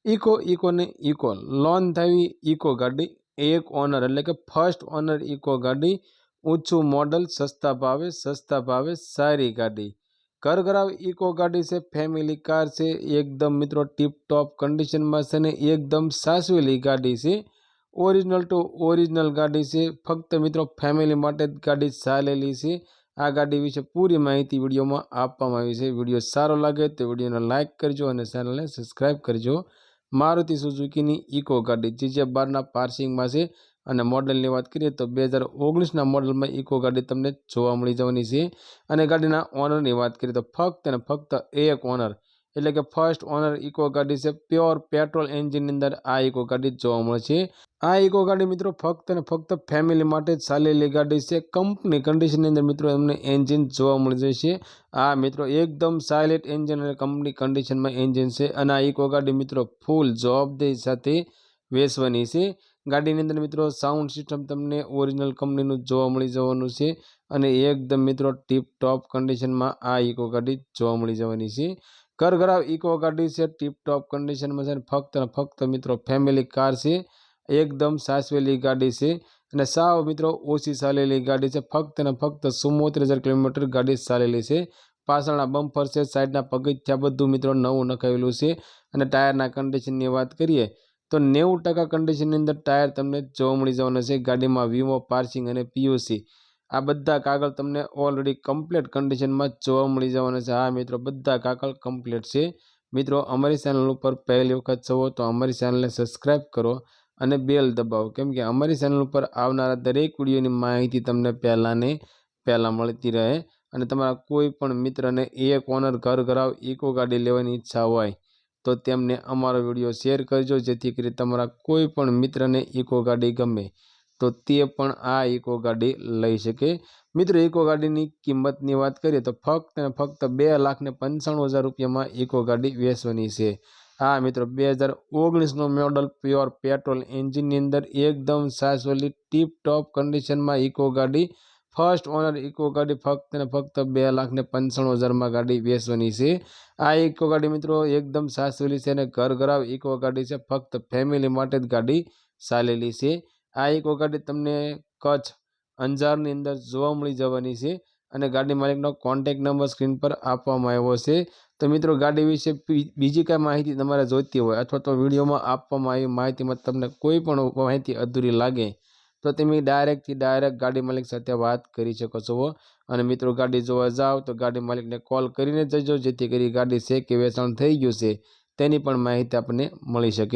Eco ने eco loan थी eco गाड़ी एक ओनर एटले के फर्स्ट ओनर इको गाड़ी ऊँचू मॉडल सस्ता भावे सारी गाड़ी घर घराव इको गाड़ी से फैमिली कार से एकदम मित्रों टीप टॉप कंडीशन में से ने एकदम सासवेली गाड़ी से ओरिजिनल टू ओरिजिनल गाड़ी से फक्त मित्रों फैमिली माटे गाड़ी चालेली से आ गाड़ी विषे पूरी माहिती विडियो में आपवामां आवी छे। विडियो सारो लागे तो विडियो ने लाइक करजो और चैनल ने सब्सक्राइब करजो। मारुति सुजुकी नी इको गाड़ी GZ12 पार्सिंग में से અને મોડલની વાત કરીએ તો 2019ના મોડલમાં ઇકો ગાડી તમને જોવા મળી જવાની છે। અને ગાડીના ઓનરની વાત કરીએ તો ફક્ત અને ફક્ત એક ઓનર એટલે કે ફર્સ્ટ ઓનર ઇકો ગાડી છે। પ્યોર પેટ્રોલ એન્જિનની અંદર આ ઇકો ગાડી જોવા મળે છે। આ ઇકો ગાડી મિત્રો ફક્ત અને ફક્ત ફેમિલી માટે જ ચાલેલી ગાડી છે। કંપની કન્ડિશનની અંદર મિત્રો તમને એન્જિન જોવા મળી જશે। આ મિત્રો એકદમ સાયલેન્ટ એન્જિન અને કંપની કન્ડિશનમાં એન્જિન છે। અને આ ઇકો ગાડી મિત્રો ફૂલ જવાબદારી સાથે વેચવાની છે। ગાડીની અંદર મિત્રો સાઉન્ડ સિસ્ટમ તમને ઓરિજિનલ કંપનીનું જોવા મળી જવાનું છે। અને એકદમ મિત્રો ટીપ ટોપ કન્ડિશનમાં આ ઇકો ગાડી જોવા મળી જવાની છે। ઘર ઘરાવ ઇકો ગાડી છે ટીપ ટોપ કન્ડિશનમાં છે। ફક્ત ને ફક્ત મિત્રો ફેમિલી કાર છે एकदम सासवेली गाड़ी से અને સાવ મિત્રો ઓછી ચાલેલી ગાડી છે। ફક્ત ને ફક્ત 74,000 કિલોમીટર ગાડી ચાલેલી છે। પાછળના બમ્પર છે સાઈડના પગથિયા બધું મિત્રો નવું નખાવેલું છે। અને ટાયરના કન્ડિશનની વાત કરીએ તો 90% કન્ડિશનની અંદર ટાયર તમને જોવા મળી જવાના છે। ગાડીમાં વીમો પાર્સિંગ અને POC આ બધા કાગળ તમને ઓલરેડી કમ્પ્લીટ કન્ડિશનમાં જોવા મળી જવાના છે। હા મિત્રો બધા કાગળ કમ્પ્લીટ છે। મિત્રો અમારી ચેનલ ઉપર પહેલી વખત છો તો અમારી ચેનલને સબસ્ક્રાઈબ કરો અને બેલ દબાવો કેમ કે અમારી ચેનલ ઉપર આવનારા દરેક વિડીયોની માહિતી તમને પહેલાં મળતી રહે। અને તમારા કોઈ પણ મિત્રને એક ઓનર ઘર ઘરાવ ઇકો ગાડી લેવાની ઈચ્છા હોય તો તેમને અમારો વિડીયો શેર કરજો જેથી કરી તમારા કોઈ પણ મિત્રને ઇકો ગાડી ગમે તો તે પણ આ ઇકો ગાડી લઈ શકે। મિત્રો ઇકો ગાડીની કિંમતની વાત કરીએ તો ફક્ત ને ફક્ત 2,95,000 રૂપિયામાં ઇકો ગાડી વેચવાની છે। हाँ मित्रों 2019 मॉडल प्योर पेट्रोल एंजिन अंदर एकदम सासवेली टीप टॉप कंडीशन में इको गाड़ी फर्स्ट ओनर इको गाड़ी फक्त ने फक्त 2,95,000 में गाड़ी वेचवानी है। आ इको गाड़ी मित्रों एकदम सासवेली से घर घराव इको गाड़ी से फक्त फैमिली माटे ज गाड़ी चालेली है। आ इको गाड़ी तमने कच्छ अंजारनी अंदर जोवा मळी जवानी है। અને ગાડી માલિકનો કોન્ટેક્ટ નંબર સ્ક્રીન પર આપવામાં આવ્યો છે। તો મિત્રો ગાડી વિશે બીજી કાંઈ માહિતી તમારે જોઈતી હોય અથવા તો વિડીયોમાં આપવામાં આવી માહિતીમાં તમને કોઈ પણ માહિતી અધૂરી લાગે તો તમે ડાયરેક્ટથી ડાયરેક્ટ ગાડી માલિક સાથે વાત કરી શકો છો। અને મિત્રો ગાડી જોવા જાઓ તો ગાડી માલિકને કોલ કરીને જજો જેથી કરી ગાડી છે કે વેચાણ થઈ ગયું છે તેની પણ માહિતી આપણને મળી શકે।